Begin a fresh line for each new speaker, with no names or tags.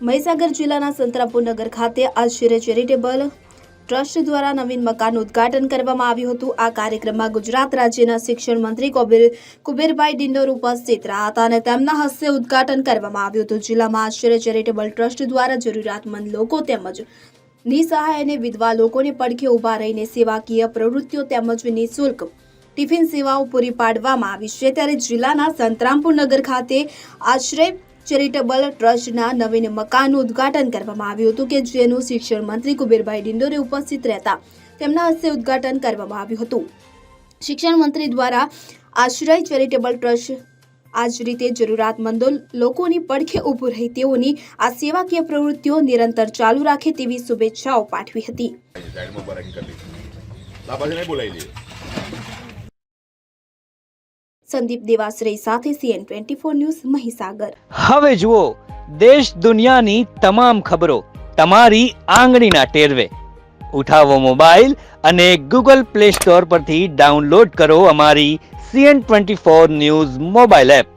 મહીસાગર જિલ્લાના સંતરામપુર નગર ખાતે આશ્રય ચેરિટેબલ ટ્રસ્ટ દ્વારા નવીન મકાનનું ઉદ્ઘાટન કરવામાં આવ્યું હતું। આ કાર્યક્રમમાં ગુજરાત રાજ્યના શિક્ષણ મંત્રી કુબેરભાઈ ડિંડોર ઉપસ્થિત રહ્યા હતા અને તેમના હસ્તે ઉદ્ઘાટન કરવામાં આવ્યું હતું। જિલ્લામાં આશ્રય ચેરિટેબલ ટ્રસ્ટ દ્વારા જરૂરિયાતમંદ લોકો તેમજ નિસહાય અને વિધવા લોકોને પડખે ઊભા રહીને સેવાકીય પ્રવૃત્તિઓ તેમજ નિઃશુલ્ક ટિફિન સેવાઓ પૂરી પાડવામાં આવી છે। ત્યારે જિલ્લાના સંતરામપુર નગર ખાતે આશ્રય ચેરિટેબલ ટ્રસ્ટના નવીન મકાનનું ઉદ્ઘાટન કરવામાં આવ્યું હતું કે જેનું શિક્ષણ મંત્રી કુબેરભાઈ ડિંડોરે ઉપસ્થિત રહેતા તેમના હસ્તે ઉદ્ઘાટન કરવામાં આવ્યું હતું। શિક્ષણ મંત્રી દ્વારા આશ્રય ચેરિટેબલ ટ્રસ્ટ આ જ રીતે જરૂરિયાતમંદો લોકોની પડખે ઊભું રહી તેઓની આ સેવાકીય પ્રવૃત્તિઓ નિરંતર ચાલુ રાખે તેવી શુભેચ્છાઓ પાઠવી હતી। સંદીપ દેવાશ્રેય સાથે CN24 ન્યૂઝ મહીસાગર।
હવે જુઓ દેશ દુનિયાની તમામ ખબરો તમારી આંગળીના ટેરવે। ઉઠાવો મોબાઈલ અને Google Play Store પરથી ડાઉનલોડ કરો અમારી CN24 ન્યૂઝ મોબાઈલ એપ।